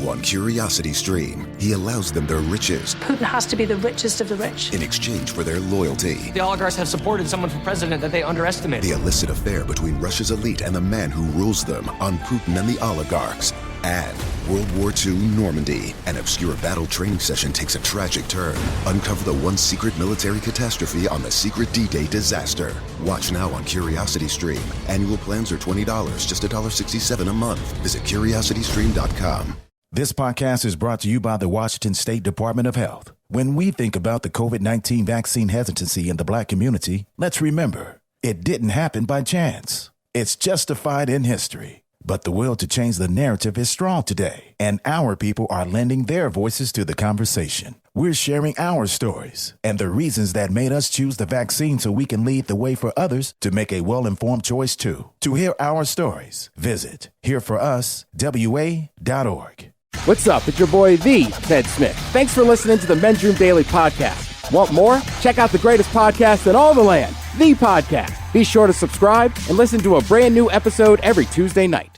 on Curiosity Stream. He allows them their riches Putin has to be the richest of the rich. in exchange for their loyalty. The oligarchs have supported someone for president that they underestimate. The illicit affair between Russia's elite and the man who rules them on Putin and the oligarchs. And World War II Normandy. An obscure battle training session takes a tragic turn. Uncover the one secret military catastrophe on the secret D-Day disaster. Watch now on Curiosity Stream. Annual plans are $20, just $1.67 a month. Visit curiositystream.com. This podcast is brought to you by the Washington State Department of Health. When we think about the COVID-19 vaccine hesitancy in the Black community, let's remember, it didn't happen by chance. It's justified in history. But the will to change the narrative is strong today, and our people are lending their voices to the conversation. We're sharing our stories and the reasons that made us choose the vaccine so we can lead the way for others to make a well-informed choice too. To hear our stories, visit hereforuswa.org. What's up? It's your boy, the Ted Smith. Thanks for listening to the Men's Room Daily Podcast. Want more? Check out the greatest podcast in all the land, The Podcast. Be sure to subscribe and listen to a brand new episode every Tuesday night.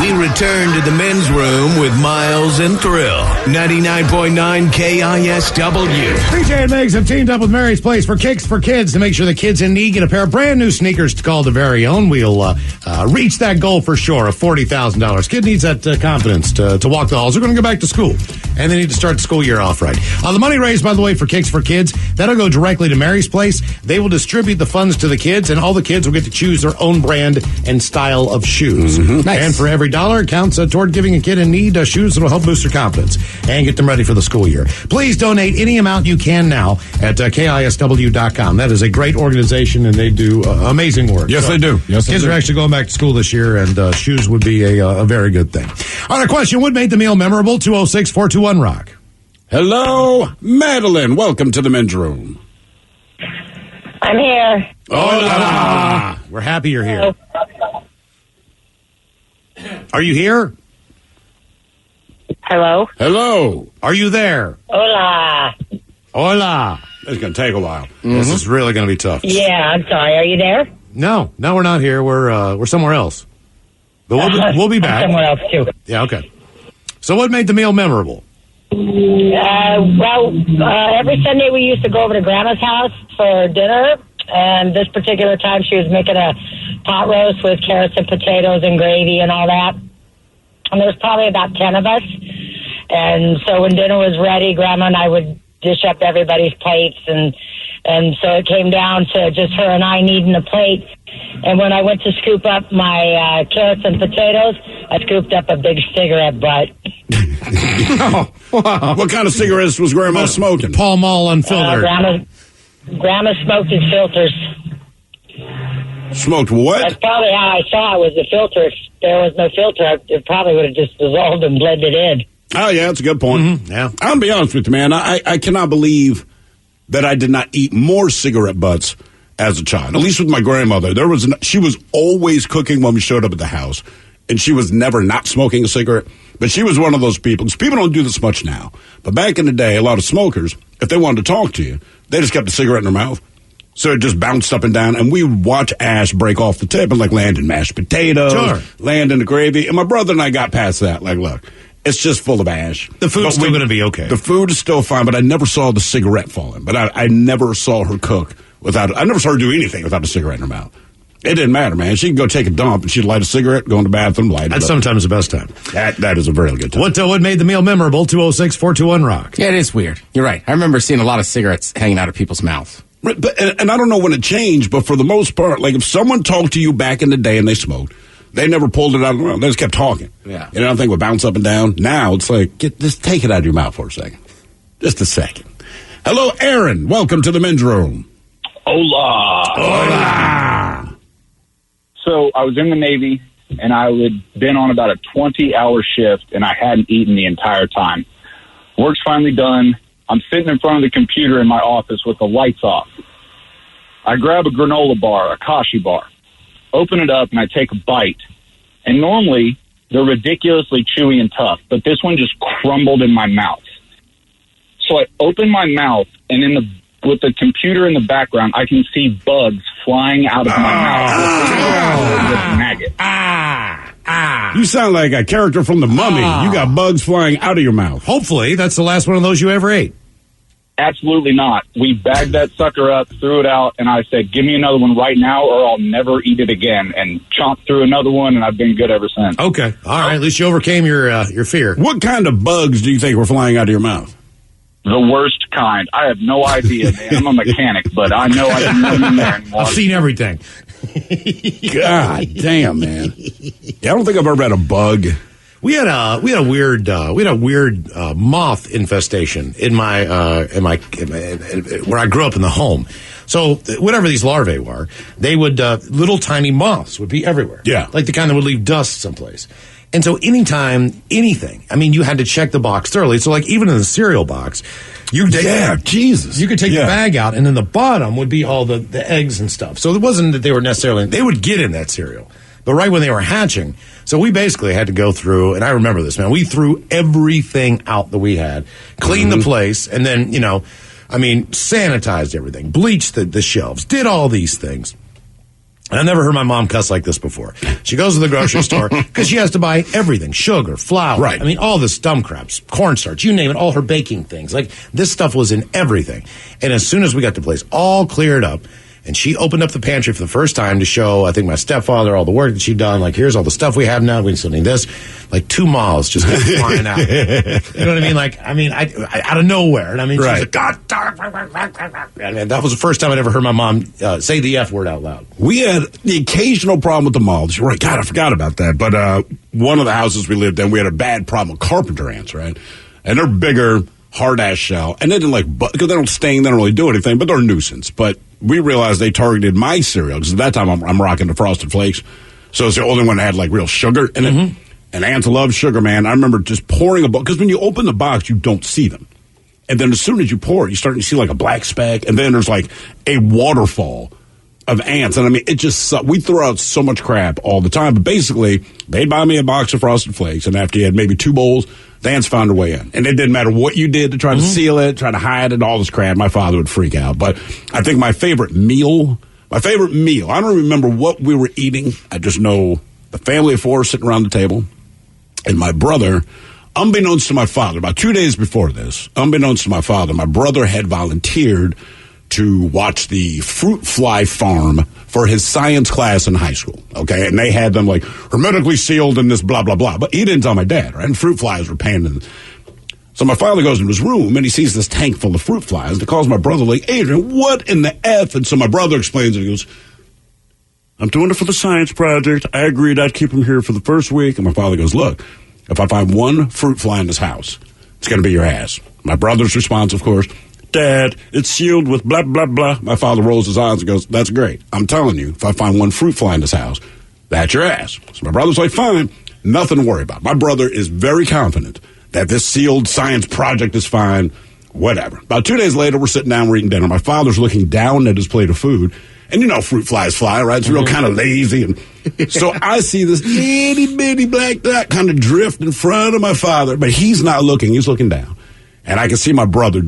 We return to the Men's Room with Miles and Thrill. 99.9 KISW. BJ and Megs have teamed up with Mary's Place for Kicks for Kids to make sure the kids in need get a pair of brand new sneakers to call their very own. We'll reach that goal for sure of $40,000. Kid needs that confidence to walk the halls. They're going to go back to school, and they need to start the school year off right. The money raised, by the way, for Kicks for Kids, that'll go directly to Mary's Place. They will distribute the funds to the kids, and all the kids will get to choose their own brand and style of shoes. Mm-hmm. Nice. And for every dollar, it counts toward giving a kid in need shoes that will help boost their confidence and get them ready for the school year. Please donate any amount you can now at KISW.com. That is a great organization, and they do amazing work. Yes, they do. Yes, kids are actually going back to school this year, and shoes would be a very good thing. All right, question: what made the meal memorable? 206-421-ROCK. Hello, Madeline. Welcome to the Men's Room. I'm here. Hola. We're happy you're here. Are you here? Hello? Hello. Are you there? Hola. Hola. It's going to take a while. This is really going to be tough. Yeah, I'm sorry. Are you there? No, we're not here. We're somewhere else. But we'll be back. Somewhere else, too. Yeah, okay. So what made the meal memorable? Every Sunday we used to go over to Grandma's house for dinner, and this particular time she was making a pot roast with carrots and potatoes and gravy and all that. And there was probably about 10 of us. And so when dinner was ready, Grandma and I would dish up everybody's plates, and so it came down to just her and I needing a plate. And when I went to scoop up my carrots and potatoes, I scooped up a big cigarette butt. Oh, wow. What kind of cigarettes was Grandma smoking? Pall Mall unfiltered. Grandma smoked in filters. Smoked what? That's probably how I saw it, was the filter. If there was no filter, it probably would have just dissolved and blended in. Oh, yeah, that's a good point. Mm-hmm. Yeah. I'm going to be honest with you, man. I cannot believe that I did not eat more cigarette butts as a child, at least with my grandmother. She was always cooking when we showed up at the house, and she was never not smoking a cigarette. But she was one of those people, because people don't do this much now. But back in the day, a lot of smokers, if they wanted to talk to you, they just kept a cigarette in their mouth. So it just bounced up and down, and we would watch ash break off the tip and, land in mashed potatoes, land in the gravy. And my brother and I got past that. Look, it's just full of ash. The food's still going to be okay. The food is still fine, but I never saw the cigarette falling. But I never saw her cook I never saw her do anything without a cigarette in her mouth. It didn't matter, man. She could go take a dump, and she'd light a cigarette, go in the bathroom, light it up. That's sometimes the best time. That is a very good time. What made the meal memorable? 206-421-ROCK. Yeah, it is weird. You're right. I remember seeing a lot of cigarettes hanging out of people's mouths. But, and I don't know when it changed, but for the most part, if someone talked to you back in the day and they smoked, they never pulled it out of their mouth. They just kept talking. Yeah. You know, I think would bounce up and down. Now it's just take it out of your mouth for a second. Just a second. Hello, Aaron. Welcome to the Men's Room. Hola. Hola. So I was in the Navy, and I had been on about a 20-hour shift, and I hadn't eaten the entire time. Work's finally done. I'm sitting in front of the computer in my office with the lights off. I grab a granola bar, a Kashi bar, open it up, and I take a bite. And normally, they're ridiculously chewy and tough, but this one just crumbled in my mouth. So I open my mouth, and with the computer in the background, I can see bugs flying out of my mouth with maggots. You sound like a character from The Mummy. You got bugs flying out of your mouth. Hopefully, that's the last one of those you ever ate. Absolutely not. We bagged that sucker up, threw it out, and I said, give me another one right now or I'll never eat it again. And chomped through another one, and I've been good ever since. Okay. All right. At least you overcame your fear. What kind of bugs do you think were flying out of your mouth? The worst kind. I have no idea, man. I'm a mechanic, but I know I didn't live in there anymore. I've seen everything. God damn, man. Yeah, I don't think I've ever had a bug. We had a weird moth infestation in my where I grew up in the home. So whatever these larvae were, they would little tiny moths would be everywhere. Yeah, like the kind that would leave dust someplace. And so anytime anything, I mean, you had to check the box thoroughly. So like even in the cereal box, Jesus, you could take the bag out, and in the bottom would be all the eggs and stuff. So it wasn't that they were necessarily they would get in that cereal. But right when they were hatching, so we basically had to go through, and I remember this, man, we threw everything out that we had, cleaned the place, and then, sanitized everything, bleached the shelves, did all these things. And I never heard my mom cuss like this before. She goes to the grocery store because she has to buy everything, sugar, flour. Right. I mean, all this dumb craps, cornstarch, you name it, all her baking things. Like, this stuff was in everything. And as soon as we got the place all cleared up, and she opened up the pantry for the first time to show, I think, my stepfather all the work that she'd done. Like, here's all the stuff we have now. We still need this. Like, 2 moths just kept flying out. You know what I mean? I out of nowhere. And I mean, right. She's like, God darn it. And that was the first time I'd ever heard my mom say the F word out loud. We had the occasional problem with the moths. You're right. God, I forgot about that. But one of the houses we lived in, we had a bad problem with carpenter ants, right? And they're bigger, hard-ass shell. And they didn't because they don't sting, they don't really do anything, but they're a nuisance. But we realized they targeted my cereal, because at that time I'm rocking the Frosted Flakes. So it's the only one that had, real sugar in it. And ants love sugar, man. I remember just pouring because when you open the box, you don't see them. And then as soon as you pour it, you start to see, a black speck. And then there's, a waterfall of ants. And, I mean, it just we throw out so much crap all the time. But basically, they'd buy me a box of Frosted Flakes, and after you had maybe 2 bowls, the ants found their way in. And it didn't matter what you did to try to seal it, try to hide it, all this crap. My father would freak out. But I think my favorite meal, I don't remember what we were eating. I just know the family of 4 sitting around the table. And my brother, unbeknownst to my father, about 2 days before this, my brother had volunteered to watch the fruit fly farm for his science class in high school, okay? And they had them, hermetically sealed in this blah, blah, blah. But he didn't tell my dad, right? And fruit flies were painted. So my father goes into his room, and he sees this tank full of fruit flies. And he calls my brother, Adrian, what in the F? And so my brother explains it. He goes, I'm doing it for the science project. I agreed I'd keep him here for the first week. And my father goes, look, if I find one fruit fly in this house, it's going to be your ass. My brother's response, of course, Dad, it's sealed with blah, blah, blah. My father rolls his eyes and goes, that's great. I'm telling you, if I find one fruit fly in this house, that's your ass. So my brother's like, fine, nothing to worry about. My brother is very confident that this sealed science project is fine, whatever. About 2 days later, we're sitting down, we're eating dinner. My father's looking down at his plate of food. And fruit flies fly, right? It's real kind of lazy. And so I see this itty bitty black dot kind of drift in front of my father, but he's not looking. He's looking down. And I can see my brother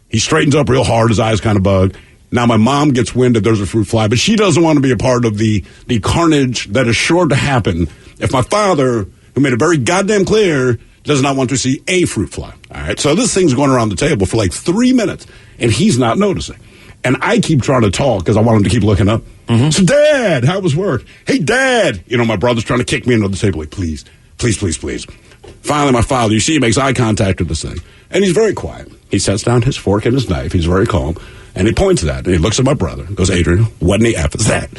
he straightens up real hard. His eyes kind of bug. Now my mom gets wind that there's a fruit fly, but she doesn't want to be a part of the carnage that is sure to happen if my father, who made it very goddamn clear, does not want to see a fruit fly. All right. So this thing's going around the table for 3 minutes, and he's not noticing. And I keep trying to talk because I want him to keep looking up. So, Dad, how was work? Hey, Dad. My brother's trying to kick me into the table. Please, please, please, please. Finally, my father, you see, he makes eye contact with this thing. And he's very quiet. He sets down his fork and his knife. He's very calm. And he points at it. And he looks at my brother and goes, Adrian, what in the F is that?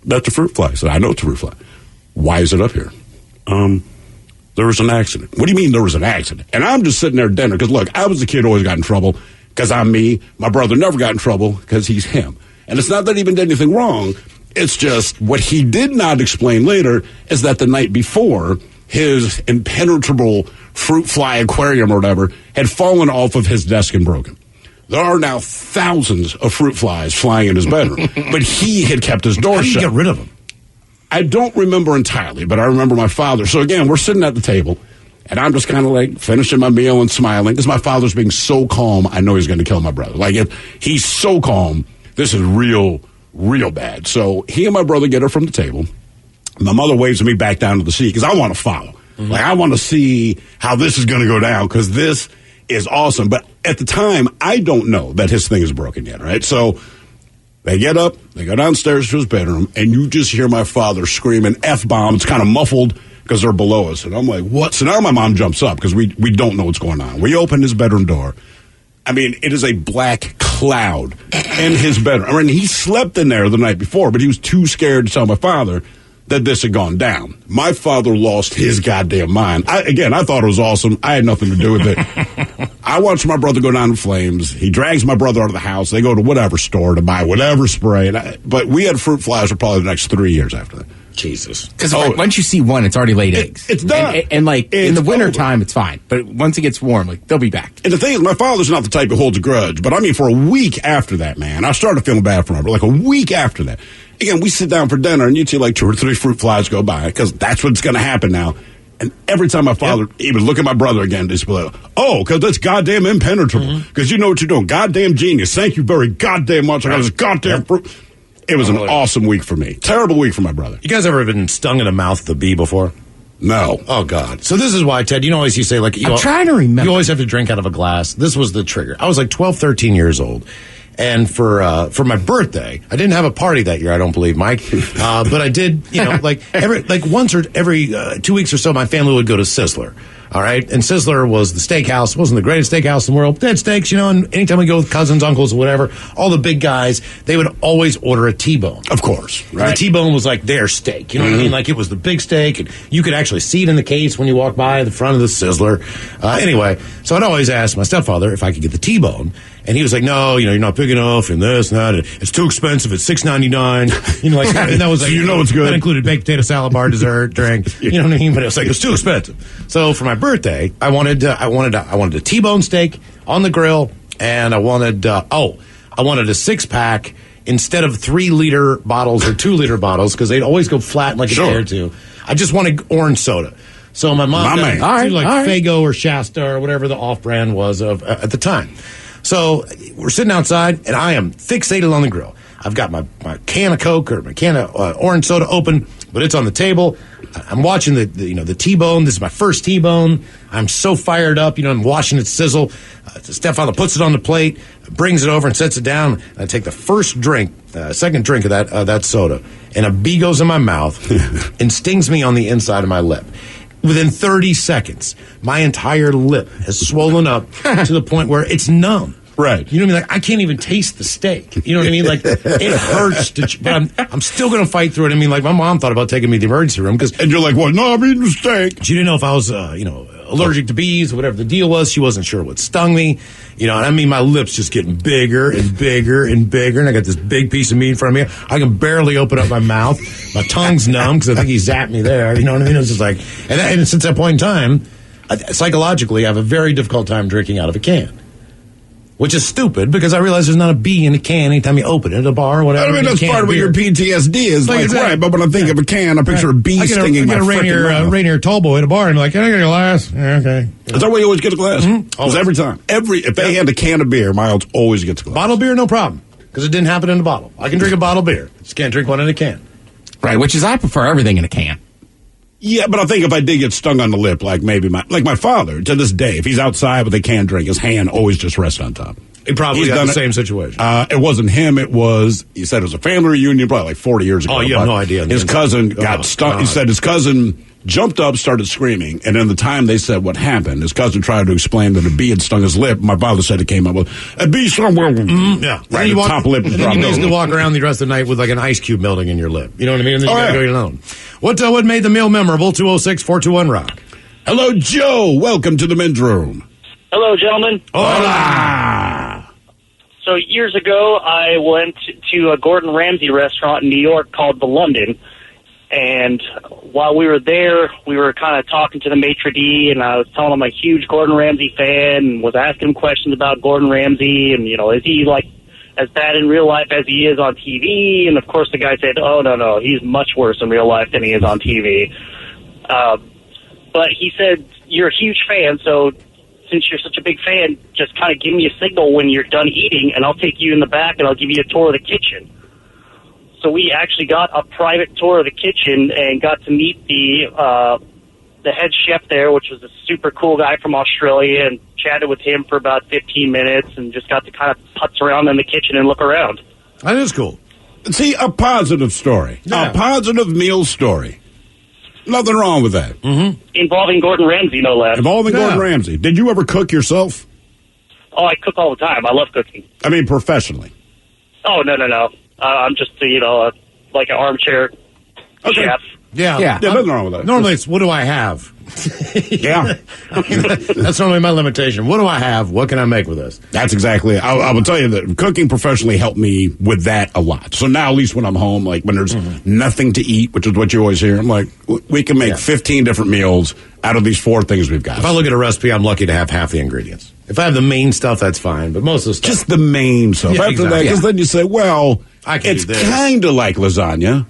That's a fruit fly. I said, I know it's a fruit fly. Why is it up here? There was an accident. What do you mean there was an accident? And I'm just sitting there at dinner because, look, I was the kid who always got in trouble because I'm me. My brother never got in trouble because he's him. And it's not that he even did anything wrong. It's just what he did not explain later is that the night before, his impenetrable fruit fly aquarium or whatever had fallen off of his desk and broken. There are now thousands of fruit flies flying in his bedroom, but he had kept his door shut. How did you get rid of them? I don't remember entirely, but I remember my father. So again, we're sitting at the table, and I'm just kind of finishing my meal and smiling because my father's being so calm. I know he's going to kill my brother. If he's so calm, this is real, real bad. So he and my brother get her from the table. My mother waves me back down to the seat because I want to follow. Like, I want to see how this is going to go down because this is awesome. But at the time, I don't know that his thing is broken yet, right? So they get up, they go downstairs to his bedroom, and you just hear my father screaming F-bomb. It's kind of muffled because they're below us. And I'm like, what? So now my mom jumps up because we don't know what's going on. We open his bedroom door. I mean, it is a black cloud in his bedroom. I mean, he slept in there the night before, but he was too scared to tell my father that this had gone down. My father lost his goddamn mind. I thought it was awesome. I had nothing to do with it. I watched my brother go down in flames. He drags my brother out of the house. They go to whatever store to buy whatever spray. But we had fruit flies for probably the next 3 years after that. Jesus. Because once you see one, it's already laid eggs. It's done. And in the wintertime, over. it's fine. But once it gets warm, they'll be back. And the thing is, my father's not the type who holds a grudge. But I mean, for a week after that, man, I started feeling bad for him. But like a week after that. Again, we sit down for dinner, and you'd see like 2 or 3 fruit flies go by, because that's what's going to happen now. And every time my father, he would look at my brother again, just be like, oh, because that's goddamn impenetrable. Because you know what you're doing. Goddamn genius. Thank you very goddamn much. I got this goddamn fruit. It was an awesome week for me. Terrible week for my brother. You guys ever been stung in the mouth with a bee before? No. Oh, God. So this is why, Ted, always you say, like, I'm trying to remember. You always have to drink out of a glass. This was the trigger. I was like 12, 13 years old. And for my birthday, I didn't have a party that year, I don't believe, Mike. But I did, once or every 2 weeks or so, my family would go to Sizzler. All right. And Sizzler was the steakhouse. It wasn't the greatest steakhouse in the world. They had steaks, and anytime we go with cousins, uncles, or whatever, all the big guys, they would always order a T-bone. Of course. Right. And the T-bone was like their steak. You know what I mean? Like, it was the big steak, and you could actually see it in the case when you walk by the front of the Sizzler. Anyway, so I'd always ask my stepfather if I could get the T-bone. And he was like, no, you're not big enough, and this and that. It's too expensive. It's $6.99. And that was like, so it's good. That included baked potato salad bar, dessert, drink. You know what I mean? But it was like, it was too expensive. So for my birthday, I wanted a T-bone steak on the grill, and I wanted a 6-pack instead of 3-liter bottles or 2-liter bottles, because they'd always go flat in like a day or two. I just wanted orange soda. So my mom got Faygo or Shasta or whatever the off-brand was at the time. So we're sitting outside, and I am fixated on the grill. I've got my can of Coke or my can of orange soda open, but it's on the table. I'm watching the T-bone. This is my first T-bone. I'm so fired up. I'm watching it sizzle. Stepfather puts it on the plate, brings it over and sets it down. I take the second drink of that soda, and a bee goes in my mouth and stings me on the inside of my lip. Within 30 seconds, my entire lip has swollen up to the point where it's numb. Right. You know what I mean? Like, I can't even taste the steak. You know what I mean? Like, it hurts but I'm still going to fight through it. I mean, like, my mom thought about taking me to the emergency room. And you're like, well, no, I'm eating the steak. She didn't know if I was, allergic to bees or whatever the deal was. She wasn't sure what stung me. And I mean, my lips just getting bigger and bigger and bigger. And I got this big piece of meat in front of me. I can barely open up my mouth. My tongue's numb because I think he zapped me there. You know what I mean? It's just like, and since that point in time, psychologically, I have a very difficult time drinking out of a can. Which is stupid, because I realize there's not a bee in a can anytime you open it at a bar or whatever. I mean, that's part of what your PTSD is. Right, but when I think of a can, I picture a bee stinging my freaking mouth. Rainier tall boy at a bar, and I'm like, can I get a glass? Yeah, okay. Is that why you always get a glass? Because every time. If they had a can of beer, Miles always gets a glass. Bottled beer, no problem, because it didn't happen in a bottle. I can drink a bottled beer. Just can't drink one in a can. Right, which is I prefer everything in a can. Yeah, but I think if I did get stung on the lip, like my father, to this day, if he's outside with a can drink, his hand always just rests on top. He probably got the same situation. It wasn't him. He said it was a family reunion probably like 40 years ago. Oh, you have no idea. His cousin got stung. He said his cousin jumped up, started screaming, and then the time they said what happened, his cousin tried to explain that a bee had stung his lip. My father said it came up with a bee somewhere. Yeah. Right, the top lip is dropped. You basically walk around the rest of the night with like an ice cube melting in your lip. You know what I mean? And then you gotta go get another one. What made the meal memorable? 206-421-ROCK. Hello, Joe. Welcome to the men's room. Hello, gentlemen. Hola. So years ago, I went to a Gordon Ramsay restaurant in New York called The London. And while we were there, we were kind of talking to the maitre d', and I was telling him I'm a huge Gordon Ramsay fan, and was asking him questions about Gordon Ramsay, and, is he like as bad in real life as he is on TV? And of course the guy said, oh, no, he's much worse in real life than he is on TV. But he said, you're a huge fan, so since you're such a big fan, just kind of give me a signal when you're done eating, and I'll take you in the back, and I'll give you a tour of the kitchen. So we actually got a private tour of the kitchen and got to meet the head chef there, which was a super cool guy from Australia, and chatted with him for about 15 minutes and just got to kind of putz around in the kitchen and look around. That is cool. See, a positive story. Yeah. A positive meal story. Nothing wrong with that. Mm-hmm. Involving Gordon Ramsay, no less. Involving Gordon Ramsay. Did you ever cook yourself? Oh, I cook all the time. I love cooking. I mean, professionally. Oh, no. I'm just, like an armchair chef. Yeah. Nothing wrong with that. Normally it's, what do I have? Yeah. That's normally my limitation. What do I have? What can I make with this? That's exactly it. I will tell you that cooking professionally helped me with that a lot. So now, at least when I'm home, like when there's nothing to eat, which is what you always hear, I'm like, we can make 15 different meals out of these 4 things we've got. If I look at a recipe, I'm lucky to have half the ingredients. If I have the main stuff, that's fine. But most of the stuff. Just the main stuff. Yeah, After that, because then you say, well, I can it's do this. kind of like lasagna.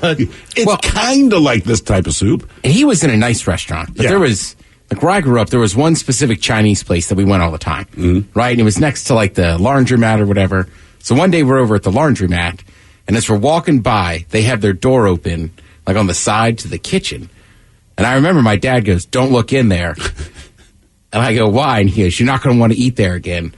But It's kind of like this type of soup. And he was in a nice restaurant, but there was, like where I grew up, there was one specific Chinese place that we went all the time, right? And it was next to like the laundromat or whatever. So one day we're over at the laundromat, and as we're walking by, they have their door open, like on the side to the kitchen. And I remember my dad goes, "Don't look in there." And I go, "Why?" And he goes, "You're not going to want to eat there again."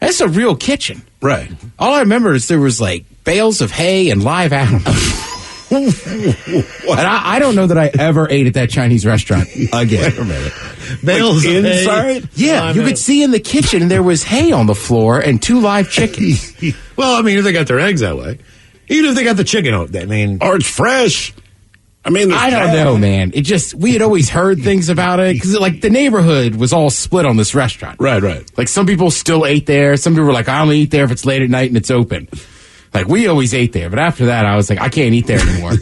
That's a real kitchen. Right. All I remember is there was like bales of hay and live animals. And I don't know that I ever ate at that Chinese restaurant again. Wait a minute. bales Like of hay. inside? Yeah, you could see in the kitchen there was hay on the floor and 2 live chickens. Well, I mean, if they got their eggs that way. Even if they got the chicken out, I mean. Or it's fresh. I mean, I don't know, man. It just, we had always heard things about it because, like, the neighborhood was all split on this restaurant. Right. Like, some people still ate there. Some people were like, I only eat there if it's late at night and it's open. Like, we always ate there. But after that, I was like, I can't eat there anymore.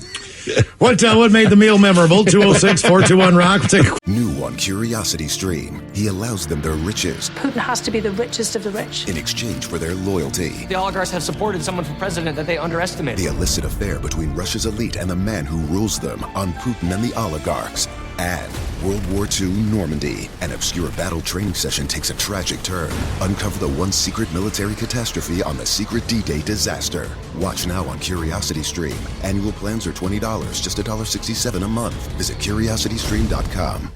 What made the meal memorable? 206-421-ROCK. Take a New on Curiosity Stream, he allows them their riches Putin has to be the richest of the rich. in exchange for their loyalty. The oligarchs have supported someone for president that they underestimated. The illicit affair between Russia's elite and the man who rules them on Putin and the oligarchs. And World War II Normandy. An obscure battle training session takes a tragic turn. Uncover the one secret military catastrophe on the secret D-Day disaster. Watch now on Curiosity Stream. Annual plans are $20, just $1.67 a month. Visit curiositystream.com.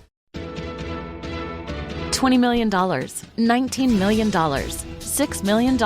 $20 million, $19 million, $6 million.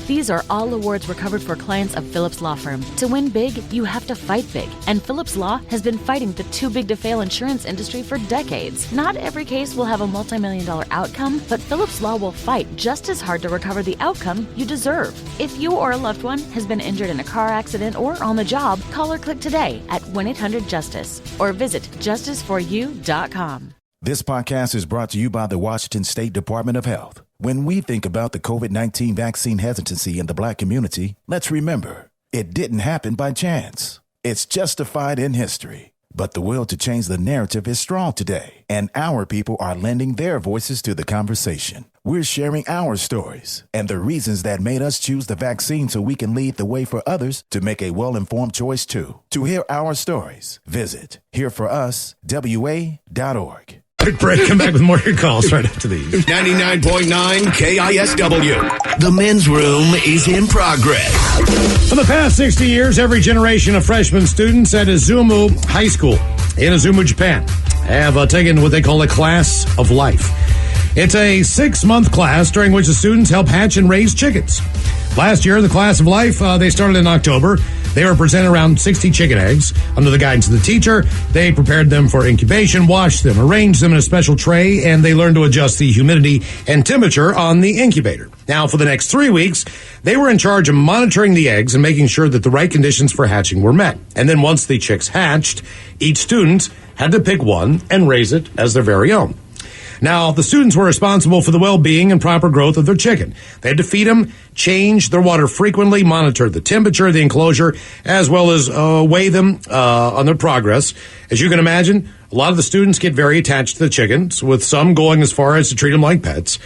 These are all awards recovered for clients of Phillips Law Firm. To win big, you have to fight big. And Phillips Law has been fighting the too big to fail insurance industry for decades. Not every case will have a multi-million-dollar outcome, but Phillips Law will fight just as hard to recover the outcome you deserve. If you or a loved one has been injured in a car accident or on the job, call or click today at 1-800-JUSTICE or visit justiceforyou.com. This podcast is brought to you by the Washington State Department of Health. When we think about the COVID-19 vaccine hesitancy in the Black community, let's remember, it didn't happen by chance. It's justified in history. But the will to change the narrative is strong today, and our people are lending their voices to the conversation. We're sharing our stories and the reasons that made us choose the vaccine so we can lead the way for others to make a well-informed choice too. To hear our stories, visit hereforuswa.org. quick break. Come back with more of your calls right after these. 99.9 KISW. The men's room is in progress. For the past 60 years, every generation of freshman students at Izumo High School in Izumo, Japan, have taken what they call a class of life. It's a 6-month class during which the students help hatch and raise chickens. Last year, the class of life, they started in October. They were presented around 60 chicken eggs. Under the guidance of the teacher, they prepared them for incubation, washed them, arranged them in a special tray, and they learned to adjust the humidity and temperature on the incubator. Now, for the next 3 weeks, they were in charge of monitoring the eggs and making sure that the right conditions for hatching were met. And then once the chicks hatched, each student had to pick one and raise it as their very own. Now, the students were responsible for the well-being and proper growth of their chicken. They had to feed them, change their water frequently, monitor the temperature of the enclosure, as well as weigh them on their progress. As you can imagine, a lot of the students get very attached to the chickens, with some going as far as to treat them like pets.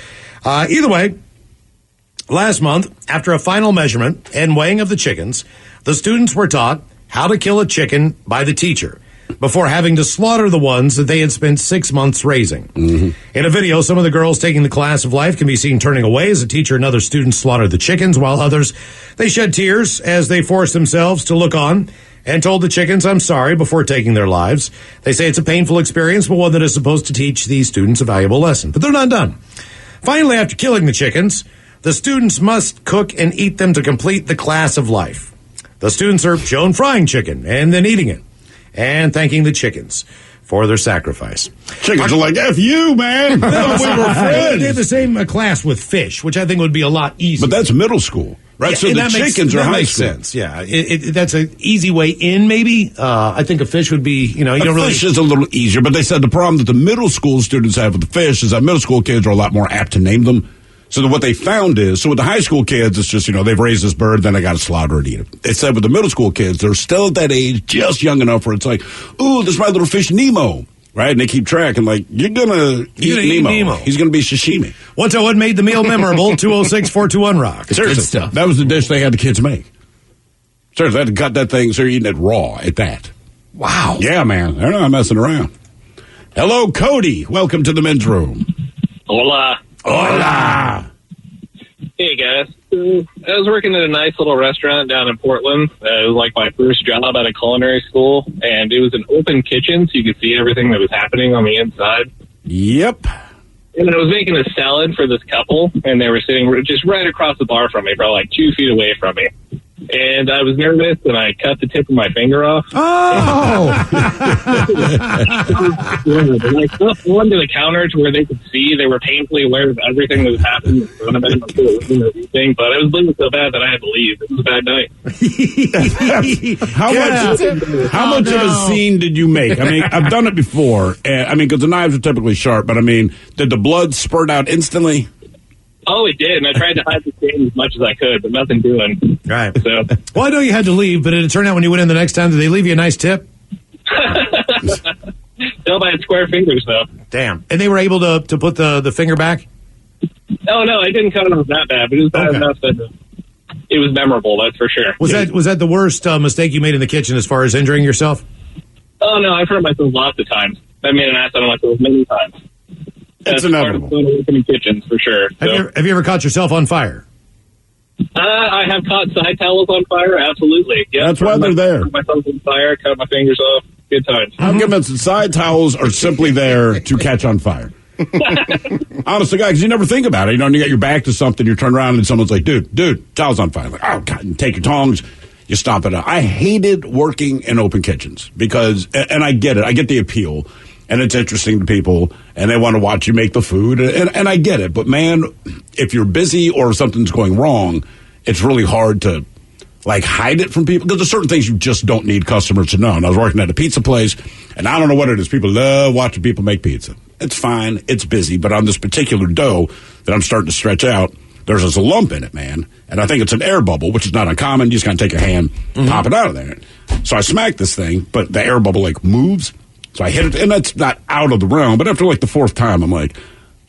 Either way, last month, after a final measurement and weighing of the chickens, the students were taught how to kill a chicken by the teacher. before having to slaughter the ones that they had spent 6 months raising. In a video, some of the girls taking the class of life can be seen turning away as a teacher and other students slaughter the chickens, while others, they shed tears as they force themselves to look on and told the chickens, "I'm sorry," before taking their lives. They say it's a painful experience, but one that is supposed to teach these students a valuable lesson. But they're not done. Finally, after killing the chickens, the students must cook and eat them to complete the class of life. The students are shown frying chicken and then eating it and thanking the chickens for their sacrifice. Chickens are like, F you, man. We were friends. They have the same class with fish, which I think would be a lot easier. But that's middle school, right? Yeah, so the chickens are high school. Sense. Yeah, that's an easy way in, maybe. I think a fish would be, you don't really... Fish is a little easier, but they said the problem that the middle school students have with the fish is that middle school kids are a lot more apt to name them. So what they found is, so with the high school kids, it's just, they've raised this bird, then they got to slaughter it and eat it. They said with the middle school kids, they're still at that age, just young enough where it's like, ooh, this is my little fish Nemo. Right? And they keep track and like, you're going to eat Nemo. He's going to be sashimi. What made the meal memorable? 206-421-ROCK. Seriously, stuff. That was the dish they had the kids make. Seriously, they had to cut that thing so you're eating it raw at that. Wow. Yeah, man. They're not messing around. Hello, Cody. Welcome to the men's room. Hola. Hola. Hey, guys. I was working at a nice little restaurant down in Portland. It was like my first job out of culinary school, and it was an open kitchen, so you could see everything that was happening on the inside. Yep. And I was making a salad for this couple, and they were sitting just right across the bar from me, probably like 2 feet away from me. And I was nervous, and I cut the tip of my finger off. Oh! And I stepped onto the counter to where they could see. They were painfully aware of everything that was happening in front of them. But I was bleeding so bad that I had to leave. It was a bad night. How much of a scene did you make? I mean, I've done it before. Because the knives are typically sharp. But, did the blood spurt out instantly? Oh, it did, and I tried to hide the stain as much as I could, but nothing doing. Right. So. Well, I know you had to leave, but it turned out when you went in the next time, did they leave you a nice tip? Still by square fingers, though. Damn. And they were able to put the finger back? Oh, no, I didn't cut it off that bad, but it was bad enough that it was memorable, that's for sure. Was that the worst mistake you made in the kitchen as far as injuring yourself? Oh, no, I've hurt myself lots of times. I made an ass out of myself many times. That's inevitable. In kitchens, for sure. Have you ever caught yourself on fire? I have caught side towels on fire, absolutely. Yeah, that's why they're there. Myself on fire, cut my fingers off. Good times. I'm convinced side towels are simply there to catch on fire. Honestly, guy, because you never think about it. You got your back to something, you turn around and someone's like, dude, towel's on fire. Like, oh, God, and take your tongs, you stomp it out. I hated working in open kitchens because, and I get it, I get the appeal. And it's interesting to people, and they want to watch you make the food, and I get it. But, man, if you're busy or something's going wrong, it's really hard to, hide it from people. Because there's certain things you just don't need customers to know. And I was working at a pizza place, and I don't know what it is. People love watching people make pizza. It's fine. It's busy. But on this particular dough that I'm starting to stretch out, there's this lump in it, man. And I think it's an air bubble, which is not uncommon. You just got to take your hand, pop it out of there. So I smack this thing, but the air bubble, moves. So I hit it, and that's not out of the realm. But after the fourth time, I'm like,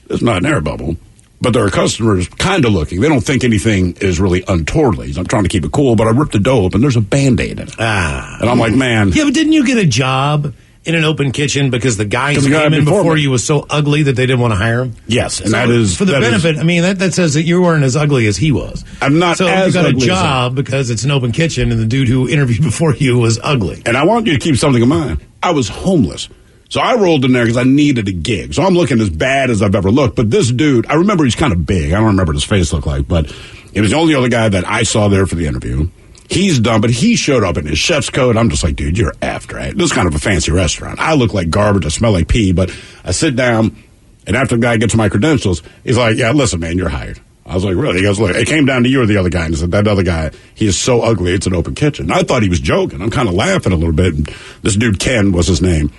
it's not an air bubble. But there are customers kind of looking. They don't think anything is really untowardly. I'm trying to keep it cool, but I ripped the dough open. There's a Band-Aid in it. And I'm like, man. Yeah, but didn't you get a job in an open kitchen because the guy who came in before you was so ugly that they didn't want to hire him? Yes, and so that is... For the benefit, that says that you weren't as ugly as he was. I'm not so as you got ugly a job because it's an open kitchen and the dude who interviewed before you was ugly. And I want you to keep something in mind. I was homeless. So I rolled in there because I needed a gig. So I'm looking as bad as I've ever looked. But this dude, I remember he's kind of big. I don't remember what his face looked like. But it was the only other guy that I saw there for the interview. He's done, but he showed up in his chef's coat. I'm just like, dude, you're effed, right? This is kind of a fancy restaurant. I look like garbage. I smell like pee. But I sit down, and after the guy gets my credentials, he's like, yeah, listen, man, you're hired. I was like, really? He goes, look, it came down to you or the other guy. And he said, that other guy, he is so ugly, it's an open kitchen. And I thought he was joking. I'm kind of laughing a little bit. And this dude, Ken, was his name.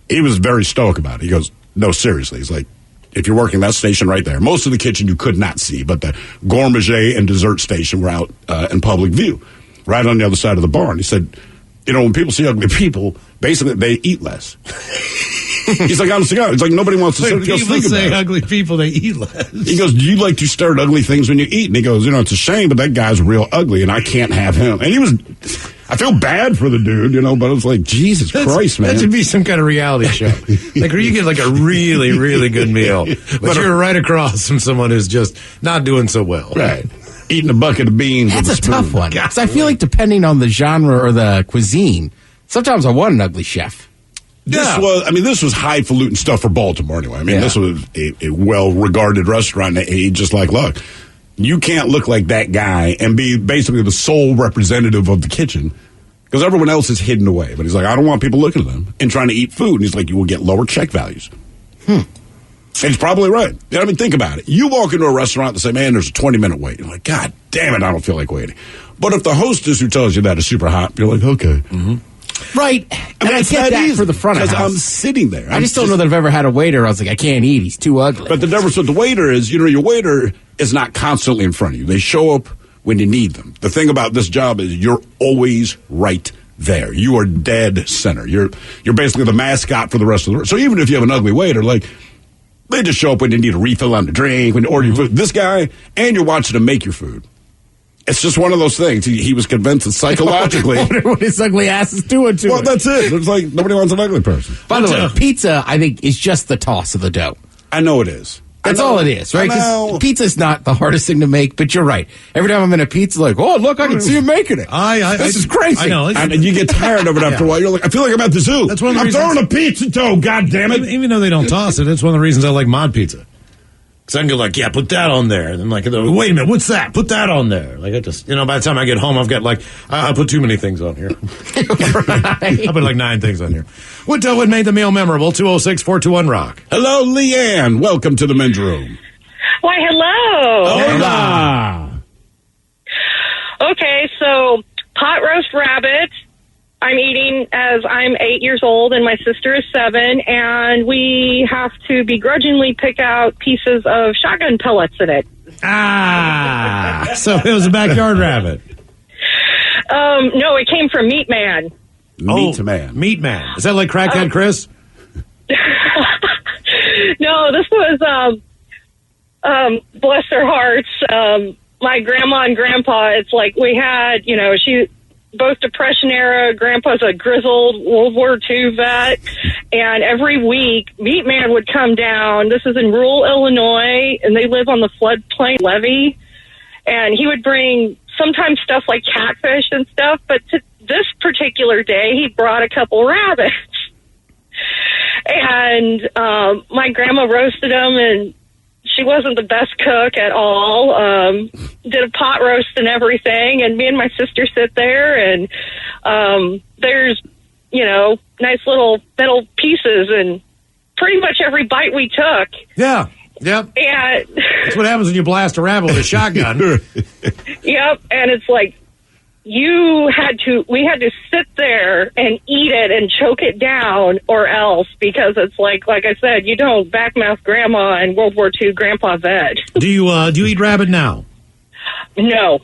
He was very stoic about it. He goes, no, seriously. He's like, if you're working that station right there, most of the kitchen you could not see, but the gourmet and dessert station were out in public view, right on the other side of the bar. And he said, when people see ugly people, basically they eat less. He's like, honestly, it's like nobody wants to sit and people think say about ugly people, they eat less. He goes, do you like to stare at ugly things when you eat? And he goes, it's a shame, but that guy's real ugly, and I can't have him. And he was... I feel bad for the dude, but it's like, Jesus Christ, man. That should be some kind of reality show. Like, where you get like a really, really good meal, but you're right across from someone who's just not doing so well. Right. Eating a bucket of beans. That's with a tough one. Because I feel like depending on the genre or the cuisine, sometimes I want an ugly chef. This was highfalutin stuff for Baltimore anyway. This was a well-regarded restaurant. He just like, look, you can't look like that guy and be basically the sole representative of the kitchen because everyone else is hidden away. But he's like, I don't want people looking at them and trying to eat food. And he's like, you will get lower check values. And he's probably right. Think about it. You walk into a restaurant and say, man, there's a 20-minute wait. You're like, God damn it, I don't feel like waiting. But if the hostess who tells you that is super hot, you're like, okay. Mm-hmm. Right. I get that for the front of the house. I'm sitting there. I just don't know that I've ever had a waiter. I was like, I can't eat. He's too ugly. But the difference with the waiter is, your waiter is not constantly in front of you. They show up when you need them. The thing about this job is you're always right there. You are dead center. You're basically the mascot for the rest of the. So even if you have an ugly waiter, like they just show up when you need a refill on the drink, when you order your food. This guy, and you're watching him make your food. It's just one of those things. He was convinced that psychologically. I wonder what his ugly ass is doing to it. Well, that's it. It's like nobody wants an ugly person. By the way, pizza, I think, is just the toss of the dough. I know it is. That's all it is, right? Because pizza's not the hardest thing to make, but you're right. Every time I'm in a pizza, like, oh, look, I can see him making it. This is crazy. I know. And you get tired of it after a while. You're like, I feel like I'm at the zoo. That's one of the reasons. I'm throwing a pizza dough, God damn it. Even though they don't toss it, that's one of the reasons I like mod pizza. Because I can go like, yeah, put that on there. And then like, wait a minute, what's that? Put that on there. Like I just, by the time I get home, I've got like, I put too many things on here. I put like 9 things on here. What made the meal memorable? 206-421-ROCK. Hello, Leanne. Welcome to the men's room. Why, hello. Hola. Okay, so pot roast rabbit. I'm eating as I'm 8 years old and my sister is 7, and we have to begrudgingly pick out pieces of shotgun pellets in it. So it was a backyard rabbit. No, it came from Meat Man. Meat Man. Meat Man. Is that like Crackhead Chris? No, this was, bless their hearts, my grandma and grandpa. It's like we had, both Depression era. Grandpa's a grizzled World War II vet, and every week Meat Man would come down. This is in rural Illinois, and they live on the floodplain levee. And he would bring sometimes stuff like catfish and stuff, but this particular day he brought a couple rabbits. And my grandma roasted them, and she wasn't the best cook at all. Did a pot roast and everything, and me and my sister sit there, and there's, nice little metal pieces, and pretty much every bite we took. Yeah. Yep. And that's what happens when you blast a rabbit with a shotgun. Yep. And it's like, we had to sit there and eat it and choke it down, or else, because it's like I said, you don't backmouth grandma and World War II grandpa vet. Do you eat rabbit now? No.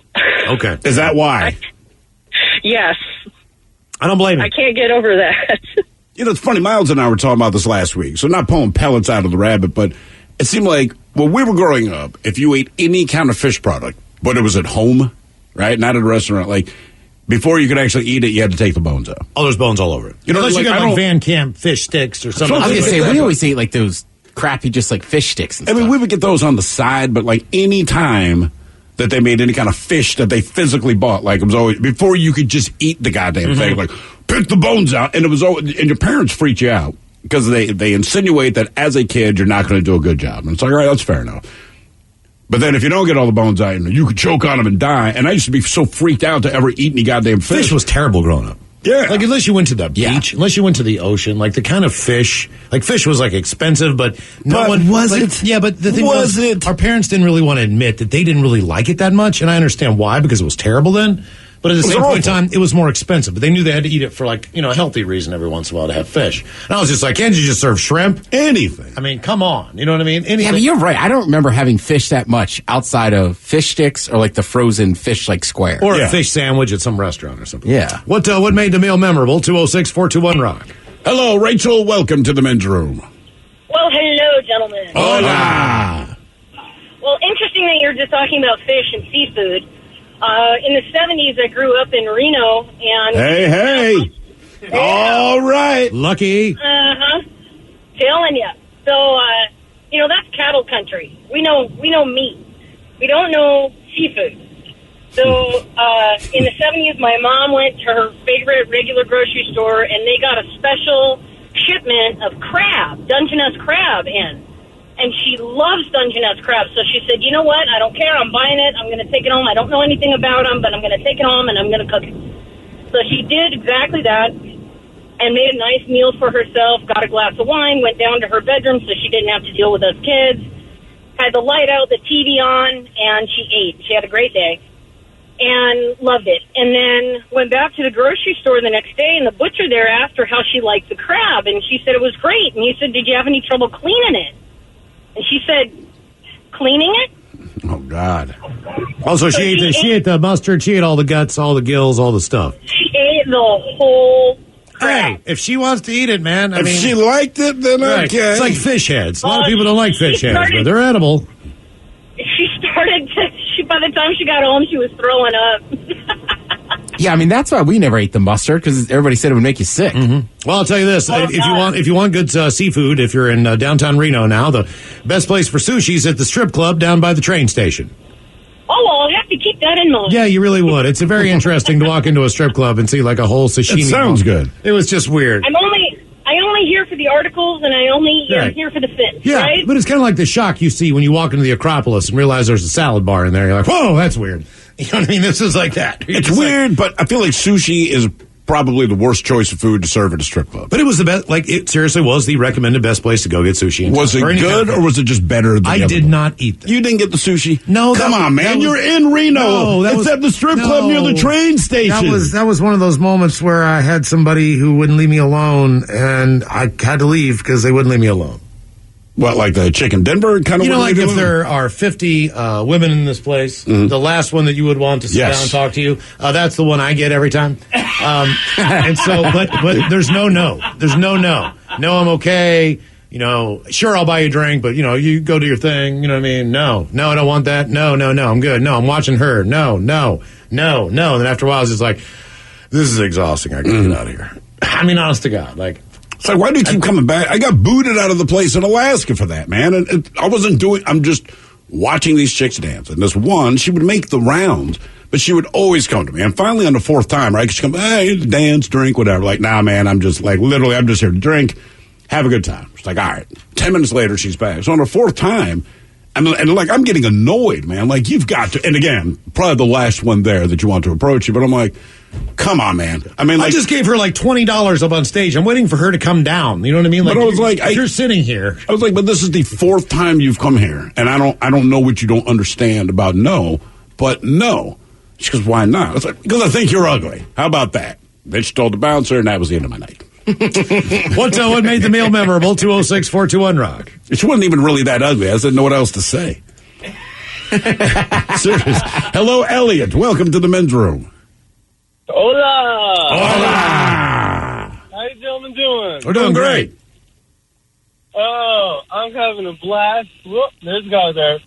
Okay. Is that why? Yes. I don't blame you. I can't get over that. It's funny. Miles and I were talking about this last week. So not pulling pellets out of the rabbit, but it seemed like when we were growing up, if you ate any kind of fish product, but it was at home, right? Not at a restaurant. Like, before you could actually eat it, you had to take the bones out. Oh, there's bones all over it. Unless you got like Van Camp fish sticks or something. I was going to say, we always ate like those crappy, just like fish sticks and stuff. we would get those on the side, but like any time that they made any kind of fish that they physically bought, like it was always, before you could just eat the goddamn thing, like, pick the bones out, and it was always, and your parents freak you out because they insinuate that as a kid, you're not going to do a good job. And it's like, all right, that's fair enough. But then if you don't get all the bones out, you could choke on them and die. And I used to be so freaked out to ever eat any goddamn fish. Fish was terrible growing up. Yeah. Like, unless you went to the beach, unless you went to the ocean, like the kind of fish, like fish was like expensive, but no one was it? Yeah, but the thing was our parents didn't really want to admit that they didn't really like it that much. And I understand why, because it was terrible then. But at the same point in time, it was more expensive. But they knew they had to eat it for, like, a healthy reason every once in a while to have fish. And I was just like, can't you just serve shrimp? Anything. I mean, come on. You know what I mean? Anything. Yeah, but you're right. I don't remember having fish that much outside of fish sticks or like the frozen fish like square. Or a fish sandwich at some restaurant or something. Yeah. What made the meal memorable? 206-421-ROCK. Hello, Rachel. Welcome to the men's room. Well, hello, gentlemen. Hola. Well, interesting that you're just talking about fish and seafood. In the 70s, I grew up in Reno, and... Hey. All right. Lucky. Uh-huh. Telling you. So, that's cattle country. We know meat. We don't know seafood. So, in the 70s, my mom went to her favorite regular grocery store, and they got a special shipment of crab, Dungeness crab, in. And she loves Dungeness crab. So she said, you know what? I don't care. I'm buying it. I'm going to take it home. I don't know anything about them, but I'm going to take it home, and I'm going to cook it. So she did exactly that and made a nice meal for herself, got a glass of wine, went down to her bedroom so she didn't have to deal with us kids, had the light out, the TV on, and she ate. She had a great day and loved it. And then went back to the grocery store the next day, and the butcher there asked her how she liked the crab, and she said it was great. And he said, did you have any trouble cleaning it? And she said, cleaning it? Oh, God. Also, she ate the mustard, she ate all the guts, all the gills, all the stuff. She ate the whole crab. Hey, if she wants to eat it, man, if she liked it, then right. okay. It's like fish heads. A lot of people don't like fish heads, but they're edible. She started to, by the time she got home, she was throwing up. Yeah, I mean, that's why we never ate the mustard, because everybody said it would make you sick. Mm-hmm. Well, I'll tell you this. If you want good seafood, if you're in downtown Reno now, the best place for sushi is at the strip club down by the train station. Oh, well, I'll have to keep that in mind. Yeah, you really would. It's very interesting to walk into a strip club and see like a whole sashimi. It sounds good. It was just weird. I only here for the articles, and I only am here for the fish, Yeah, right? but it's kind of like the shock you see when you walk into the Acropolis and realize there's a salad bar in there. You're like, whoa, that's weird. You know what I mean? This is like that. It's weird, but I feel like sushi is probably the worst choice of food to serve at a strip club. But it was the best. Like, it seriously was the recommended best place to go get sushi. Was it good, or was it just better than I did not eat that. You didn't get the sushi? No. Come on, man. You're in Reno. It's at the strip club near the train station. That was one of those moments where I had somebody who wouldn't leave me alone, and I had to leave because they wouldn't leave me alone. What, like the Chicken Denver kind of? You know, like if there are 50 women in this place, the last one that you would want to sit down and talk to you, that's the one I get every time. And so, but there's no. There's no. No, I'm okay. You know, sure, I'll buy you a drink, but, you know, you go do your thing. You know what I mean? No, I don't want that. No, I'm good. No, I'm watching her. No. And then after a while, it's just like, this is exhausting. I gotta get out of here. I mean, honest to God, like. It's like, why do you keep coming back? I got booted out of the place in Alaska for that, man. And I'm just watching these chicks dance. And this one, she would make the rounds, but she would always come to me. And finally, on the fourth time, right, she'd come, hey, dance, drink, whatever. Like, nah, man, I'm just like, literally, I'm just here to drink, have a good time. She's like, all right. 10 minutes later, she's back. So on her fourth time, and like, I'm getting annoyed, man. Like, you've got to, and again, probably the last one there that you want to approach you, but I'm like, come on, man. I mean, like, I just gave her like $20 up on stage. I'm waiting for her to come down. You know what I mean? Like, but I was like, you're sitting here. I was like, but this is the fourth time you've come here, and I don't know what you don't understand about no, but no. She goes, why not? I was like, because I think you're ugly. How about that? Then she told the bouncer, and that was the end of my night. What made the meal memorable? 206-421-ROCK. She wasn't even really that ugly. I didn't know what else to say. Serious. Hello, Elliot. Welcome to the men's room. Hola! How you gentlemen doing? We're doing great. Oh, I'm having a blast. Whoop, there's a guy there.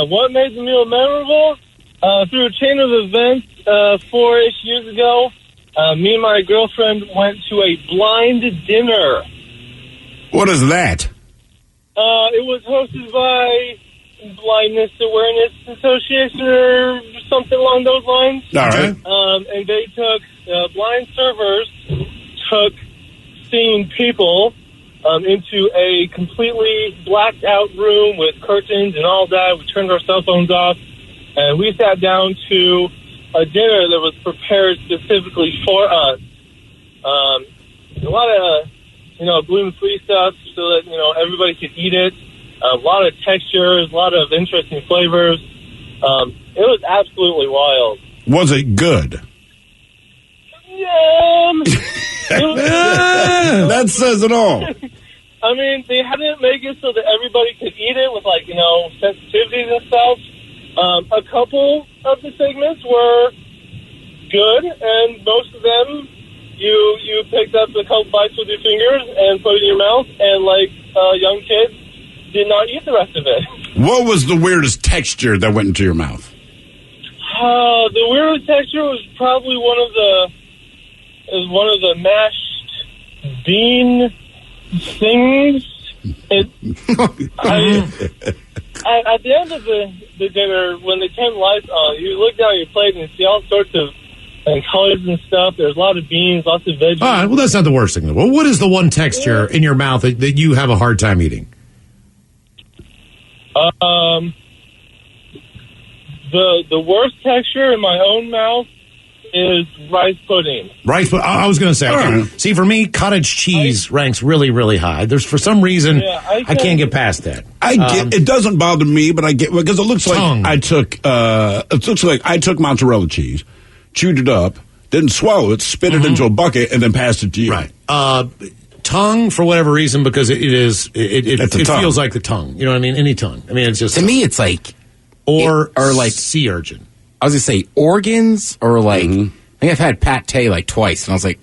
What made the meal memorable? Through a chain of events 4-ish years ago, me and my girlfriend went to a blind dinner. What is that? It was hosted by Blindness Awareness Association or something along those lines. All right. And they took blind servers, took seeing people into a completely blacked out room with curtains and all that. We turned our cell phones off, and we sat down to a dinner that was prepared specifically for us. A lot of, gluten-free stuff so that, everybody could eat it. A lot of textures, a lot of interesting flavors. It was absolutely wild. Was it good? That says it all. I mean, they had to make it so that everybody could eat it with, sensitivities and stuff. A couple of the segments were good, and most of them, you picked up a couple bites with your fingers and put it in your mouth, and young kids did not eat the rest of it. What was the weirdest texture that went into your mouth? The weirdest texture was probably one of the mashed bean things. At the end of the dinner, when they turn the lights on, you look down your plate and see all sorts of colors and stuff. There's a lot of beans, lots of veggies. All right, well, that's not the worst thing. Well, what is the one texture in your mouth that you have a hard time eating? The worst texture in my own mouth is rice pudding. Rice pudding. I was going to say, okay. See, for me, cottage cheese ranks really, really high. There's for some reason I can't get past that. I get it doesn't bother me, but I get because it looks like I took mozzarella cheese, chewed it up, didn't swallow it, spit it into a bucket, and then passed it to you. Right. Tongue for whatever reason because it feels like the tongue. You know what I mean? Any tongue. I mean, it's just to me, it's like or like sea urchin. I was gonna say organs or like I think I've had pate like twice, and I was like,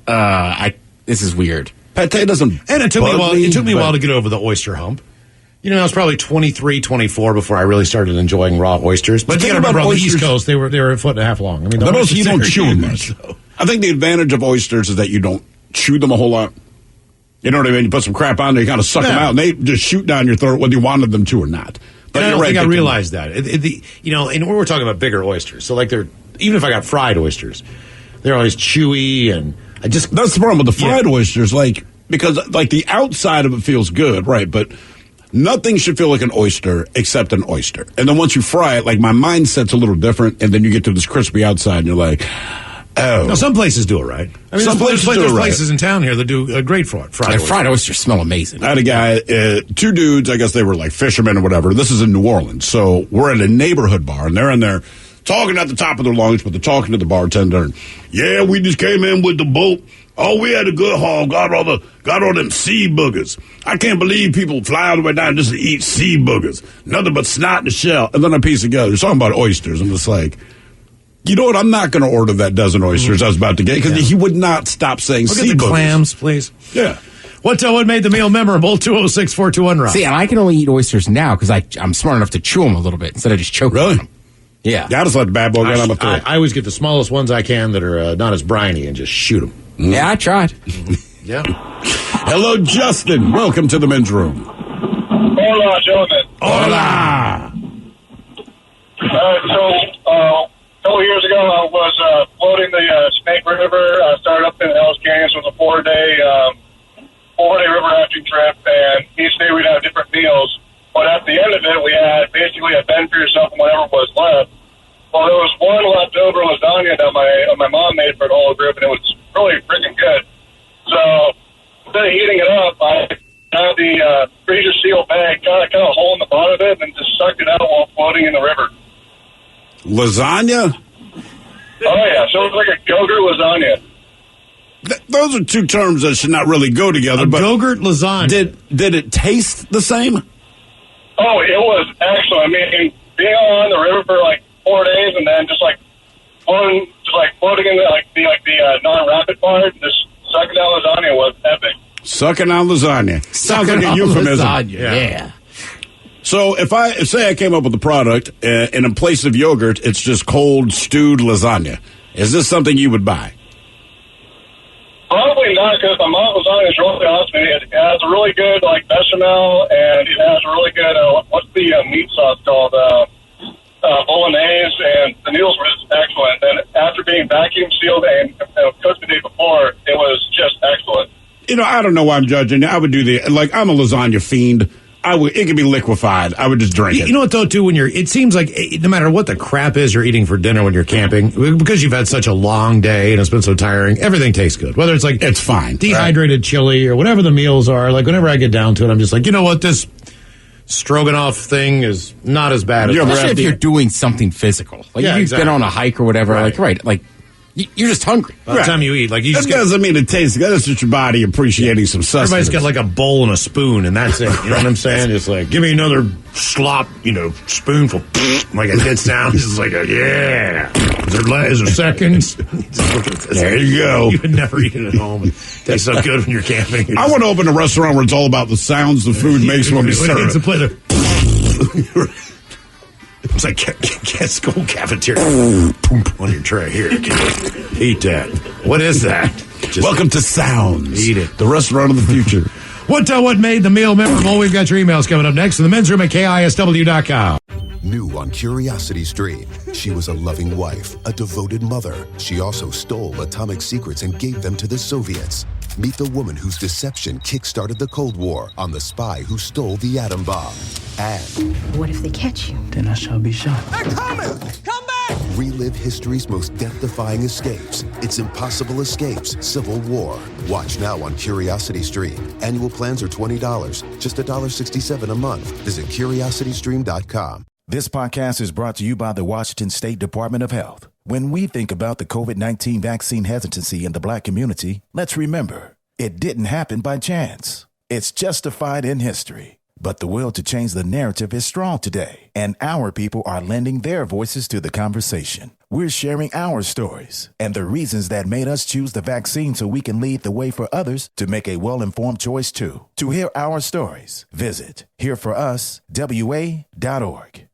this is weird. Pate doesn't, and it took me a while. It took me a while to get over the oyster hump. You know, I was probably 23, 24 before I really started enjoying raw oysters. But you got to remember, on the East Coast, they were a foot and a half long. I mean, you don't chew them much. I think the advantage of oysters is that you don't chew them a whole lot. You know what I mean? You put some crap on there, you kind of suck them out, and they just shoot down your throat whether you wanted them to or not. But I don't think I realized that. And we're talking about bigger oysters. So, like, even if I got fried oysters, they're always chewy, and that's the problem with the fried oysters, because the outside of it feels good, right? But nothing should feel like an oyster except an oyster. And then once you fry it, like my mindset's a little different, and then you get to this crispy outside, and you're like, oh. No, some places do it right. I mean, there's places in town here that do a great fried oysters. Fried oysters smell amazing. I had a guy, two dudes, I guess they were like fishermen or whatever. This is in New Orleans. So we're at a neighborhood bar, and they're in there talking at the top of their lungs, but they're talking to the bartender. And, yeah, we just came in with the boat. Oh, we had a good haul. Got all them sea boogers. I can't believe people fly all the way down just to eat sea boogers. Nothing but snot and shell. And then a piece of go. They're talking about oysters. I'm just like, you know what? I'm not going to order that dozen oysters I was about to get because he would not stop saying sea boogers. Clams, please. Yeah. What made the meal memorable? 206-421-ROCK. See, and I can only eat oysters now because I'm smart enough to chew them a little bit instead of just choking on them. Yeah. I just let the bad boy get on my throat. I always get the smallest ones I can that are not as briny and just shoot them. Yeah, I tried. Yeah. Hello, Justin. Welcome to the men's room. Hola, gentlemen. Hola. A couple years ago, I was floating the Snake River. I started up in Hells Canyon. So it was a four-day river rafting trip, and each day we'd have different meals. But at the end of it, we had basically a bend for yourself and whatever was left. Well, there was one leftover lasagna that my mom made for the whole group, and it was really freaking good. So instead of heating it up, I had the freezer seal bag, cut a hole in the bottom of it, and just sucked it out while floating in the river. Lasagna? Oh, yeah. So it was like a Go-Gurt lasagna. Those are two terms that should not really go together. But Go-Gurt lasagna. Did it taste the same? Oh, it was excellent. I mean, being on the river for like 4 days and then just floating in the non-rapid part, just sucking down lasagna was epic. Sucking on lasagna. Sounds like a euphemism. Lasagna, yeah. So if I came up with a product and in place of yogurt, it's just cold stewed lasagna. Is this something you would buy? Probably not, because my mom's lasagna is really awesome. It has a really good bechamel, and it has a really good what's the meat sauce called? Bolognese, and the noodles were just excellent. And after being vacuum sealed and cooked the day before, it was just excellent. You know, I don't know why I'm judging. I would do I'm a lasagna fiend. It could be liquefied. I would just drink it. You know what, though, too? It seems like no matter what the crap is you're eating for dinner when you're camping, because you've had such a long day and it's been so tiring, everything tastes good. Whether it's fine. Dehydrated chili or whatever the meals are. Like, whenever I get down to it, I'm just like, you know what, this stroganoff thing is not as bad as especially if you're doing something physical. Like, if you've been on a hike or whatever, you're just hungry. By the time you eat, you just doesn't mean it tastes good. That's just your body appreciating some sustenance. Everybody's got like a bowl and a spoon, and that's it. You know what I'm saying? Just like, give me another slop, spoonful. Like it gets down. It's just like, yeah. Is there seconds? There you go. You would never eat it at home. It tastes so good when you're camping. I want to open a restaurant where it's all about the sounds the food makes when we serve it. It's like school cafeteria. Poop on your tray. Here, kid. Eat that. What is that? Welcome to Sounds. Eat it. The restaurant of the future. What made the meal memorable? We've got your emails coming up next in the men's room at KISW.com. New on Curiosity Stream, she was a loving wife, a devoted mother. She also stole atomic secrets and gave them to the Soviets. Meet the woman whose deception kick-started the Cold War on the spy who stole the atom bomb. And What if they catch you? Then I shall be shot. They're coming! Come back! relive history's most death-defying escapes. It's Impossible Escapes, Civil War. Watch now on Curiosity Stream. Annual plans are $20, just $1.67 a month. Visit CuriosityStream.com. This podcast is brought to you by the Washington State Department of Health. When we think about the COVID-19 vaccine hesitancy in the Black community, let's remember, it didn't happen by chance. It's justified in history. But the will to change the narrative is strong today, and our people are lending their voices to the conversation. We're sharing our stories and the reasons that made us choose the vaccine so we can lead the way for others to make a well-informed choice too. To hear our stories, visit hereforuswa.org.